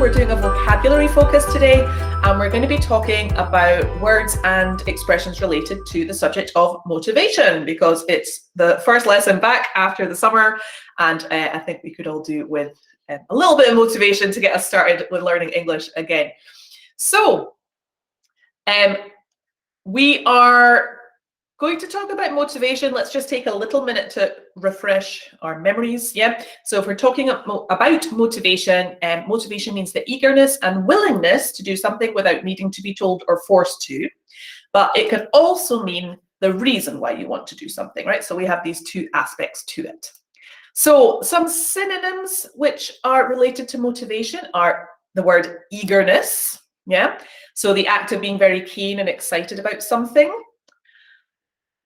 We're doing a vocabulary focus today, and we're going to be talking about words and expressions related to the subject of motivation, because it's the first lesson back after the summer, and I think we could all do with a little bit of motivation to get us started with learning English again. So we are going to talk about motivation. Let's just take a little minute to refresh our memories. Yeah. So if we're talking about motivation, motivation means the eagerness and willingness to do something without needing to be told or forced to. But it can also mean the reason why you want to do something, right? So we have these two aspects to it. So some synonyms which are related to motivation are the word eagerness. Yeah. So the act of being very keen and excited about something.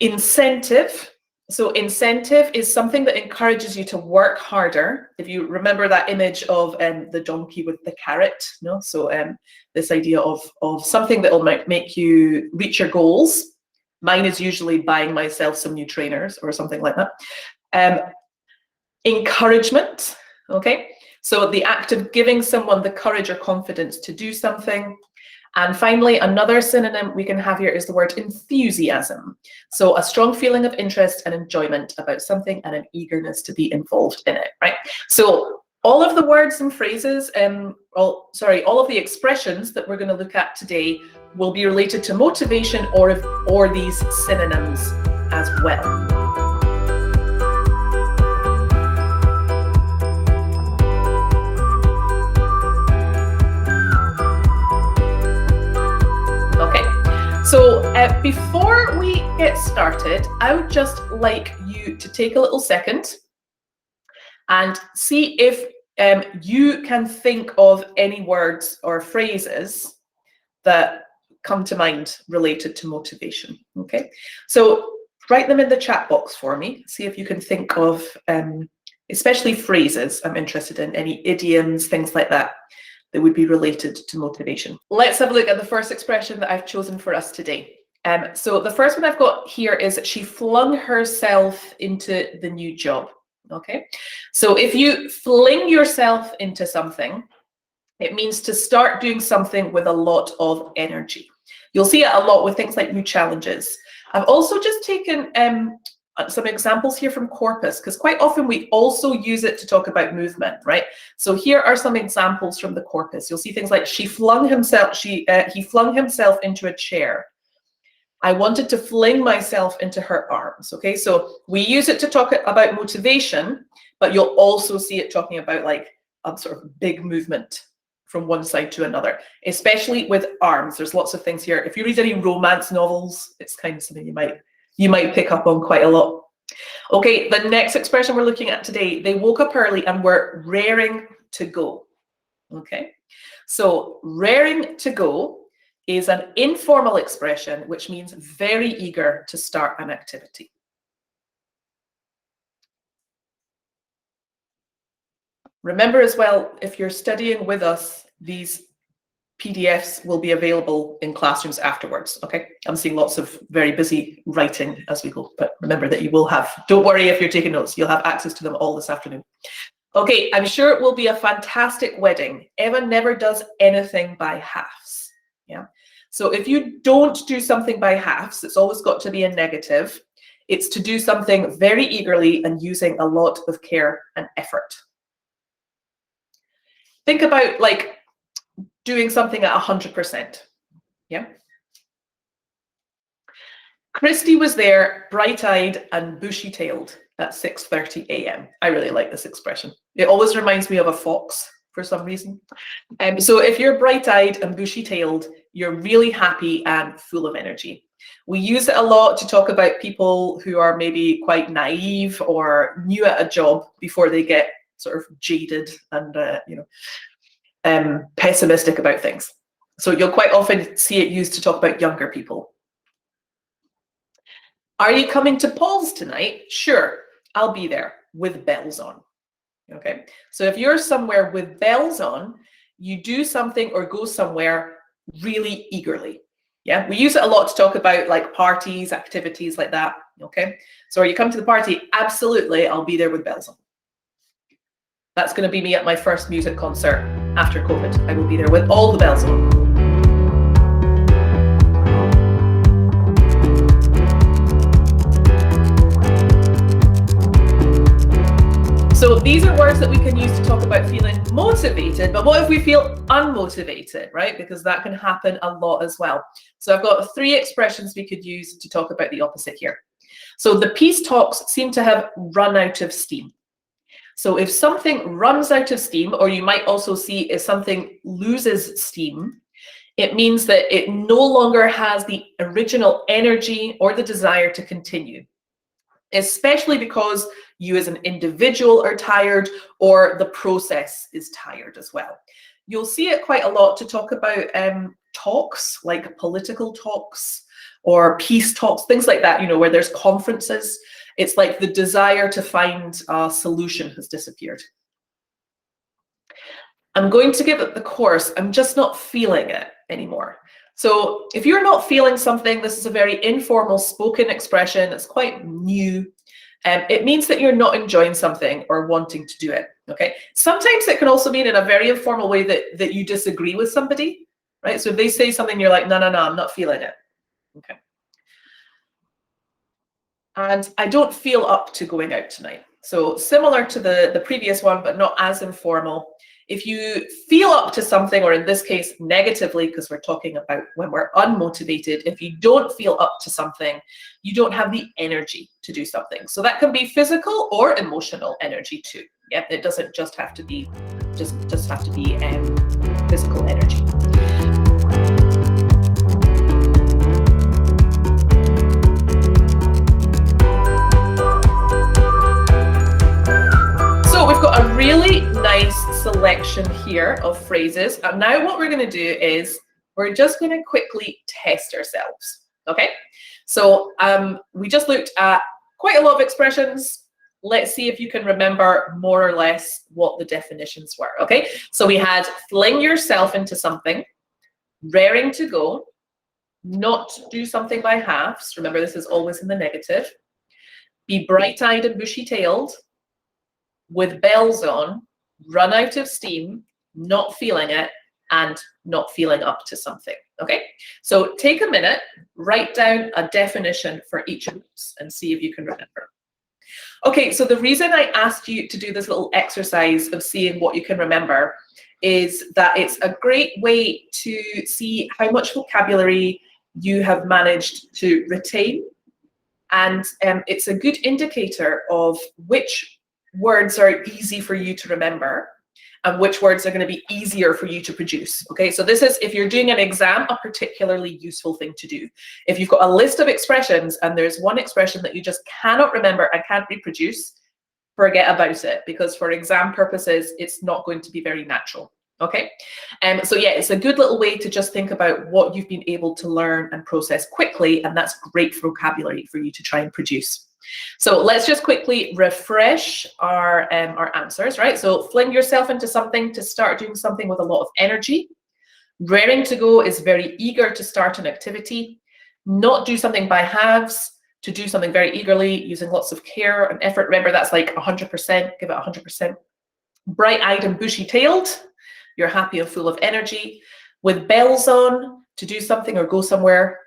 Incentive. So incentive is something that encourages you to work harder. If you remember that image of the donkey with the carrot, no? So this idea of something that will make you reach your goals. Mine is usually buying myself some new trainers or something like that. Encouragement, okay? So the act of giving someone the courage or confidence to do something. And finally, another synonym we can have here is the word enthusiasm. So a strong feeling of interest and enjoyment about something and an eagerness to be involved in it, right? So all of the words and phrases, all of the expressions that we're going to look at today will be related to motivation or these synonyms as well. So before we get started, I would just like you to take a little second and see if you can think of any words or phrases that come to mind related to motivation, okay? So write them in the chat box for me. See if you can think of, especially phrases I'm interested in, any idioms, things like that would be related to motivation. Let's have a look at the first expression that I've chosen for us today. So the first one I've got here is she flung herself into the new job, okay? So if you fling yourself into something, it means to start doing something with a lot of energy. You'll see it a lot with things like new challenges. I've also just taken some examples here from corpus, because quite often we also use it to talk about movement, right? So here are some examples from the corpus. You'll see things like he flung himself into a chair. I wanted to fling myself into her arms. Okay, so we use it to talk about motivation, but you'll also see it talking about like a sort of big movement from one side to another, especially with arms. There's lots of things here. If you read any romance novels, it's kind of something you might pick up on quite a lot. Okay, the next expression we're looking at today, they woke up early and were raring to go. Okay, so raring to go is an informal expression which means very eager to start an activity. Remember as well, if you're studying with us, these PDFs will be available in classrooms afterwards, okay? I'm seeing lots of very busy writing as we go, but remember that you will have, don't worry if you're taking notes, you'll have access to them all this afternoon. Okay, I'm sure it will be a fantastic wedding. Eva never does anything by halves, yeah? So if you don't do something by halves, it's always got to be a negative. It's to do something very eagerly and using a lot of care and effort. Think about like doing something at 100%, yeah? Christy was there, bright-eyed and bushy-tailed at 6:30 a.m. I really like this expression. It always reminds me of a fox for some reason. So if you're bright-eyed and bushy-tailed, you're really happy and full of energy. We use it a lot to talk about people who are maybe quite naive or new at a job before they get sort of jaded and pessimistic about things. So you'll quite often see it used to talk about younger people. Are you coming to Paul's tonight? Sure, I'll be there with bells on. Okay, so if you're somewhere with bells on, you do something or go somewhere really eagerly. Yeah, we use it a lot to talk about like parties, activities like that. Okay, so are you coming to the party? Absolutely, I'll be there with bells on. That's going to be me at my first music concert. after COVID. I will be there with all the bells on. So these are words that we can use to talk about feeling motivated, but what if we feel unmotivated, right? Because that can happen a lot as well. So I've got 3 expressions we could use to talk about the opposite here. So the peace talks seem to have run out of steam. So if something runs out of steam, or you might also see if something loses steam, it means that it no longer has the original energy or the desire to continue, especially because you as an individual are tired or the process is tired as well. You'll see it quite a lot to talk about talks, like political talks or peace talks, things like that, where there's conferences. It's like the desire to find a solution has disappeared. I'm going to give it the course, I'm just not feeling it anymore. So if you're not feeling something, this is a very informal spoken expression. It's quite new. It means that you're not enjoying something or wanting to do it, okay? Sometimes it can also mean in a very informal way that you disagree with somebody, right? So if they say something, you're like, no, I'm not feeling it, okay? And I don't feel up to going out tonight. So similar to the previous one, but not as informal. If you feel up to something, or in this case, negatively, because we're talking about when we're unmotivated, if you don't feel up to something, you don't have the energy to do something. So that can be physical or emotional energy too. Yeah, it doesn't just have to be physical energy. So we've got a really nice selection here of phrases. And now what we're going to do is we're just going to quickly test ourselves. Okay? So we just looked at quite a lot of expressions. Let's see if you can remember more or less what the definitions were. Okay? So we had fling yourself into something, raring to go, not do something by halves. Remember, this is always in the negative. Be bright-eyed and bushy-tailed, with bells on, run out of steam, not feeling it, and not feeling up to something, okay? So take a minute, write down a definition for each of those and see if you can remember. Okay, so the reason I asked you to do this little exercise of seeing what you can remember is that it's a great way to see how much vocabulary you have managed to retain, and it's a good indicator of which words are easy for you to remember and which words are going to be easier for you to produce. Okay, so this is, if you're doing an exam, a particularly useful thing to do. If you've got a list of expressions and there's one expression that you just cannot remember and can't reproduce, forget about it, because for exam purposes, it's not going to be very natural. Okay, so yeah, it's a good little way to just think about what you've been able to learn and process quickly, and that's great vocabulary for you to try and produce. So let's just quickly refresh our answers, right? So fling yourself into something, to start doing something with a lot of energy. Raring to go is very eager to start an activity. Not do something by halves, to do something very eagerly, using lots of care and effort. Remember, that's like 100%, give it 100%. Bright-eyed and bushy-tailed, you're happy and full of energy. With bells on, to do something or go somewhere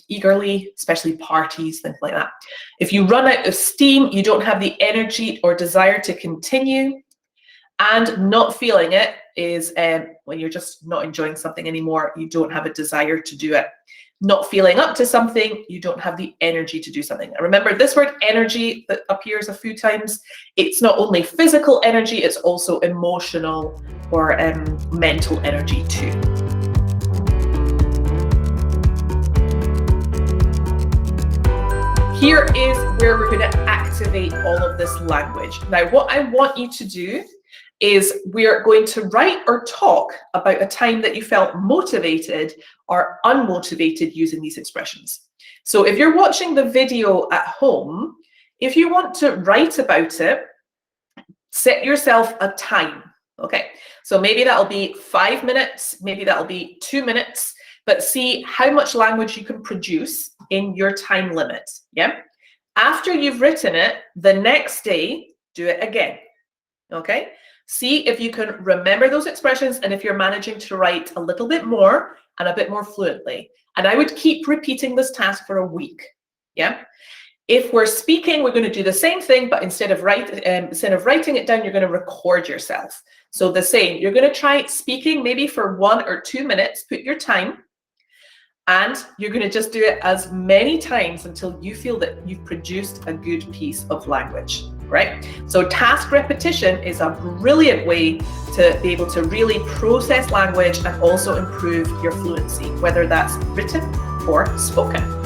eagerly, especially parties, things like that. If you run out of steam, you don't have the energy or desire to continue. And not feeling it is when you're just not enjoying something anymore, you don't have a desire to do it. Not feeling up to something, you don't have the energy to do something. And remember, this word energy that appears a few times, it's not only physical energy, it's also emotional or mental energy too. Here is where we're going to activate all of this language. Now, what I want you to do is we're going to write or talk about a time that you felt motivated or unmotivated using these expressions. So if you're watching the video at home, if you want to write about it, set yourself a time, okay? So maybe that'll be 5 minutes, maybe that'll be 2 minutes, but see how much language you can produce in your time limit, yeah? After you've written it, the next day, do it again, okay? See if you can remember those expressions and if you're managing to write a little bit more and a bit more fluently. And I would keep repeating this task for a week. Yeah. If we're speaking, we're going to do the same thing, but instead of writing it down, you're going to record yourself. So the same, you're going to try speaking maybe for 1 or 2 minutes, put your time, and you're going to just do it as many times until you feel that you've produced a good piece of language, right? So task repetition is a brilliant way to be able to really process language and also improve your fluency, whether that's written or spoken.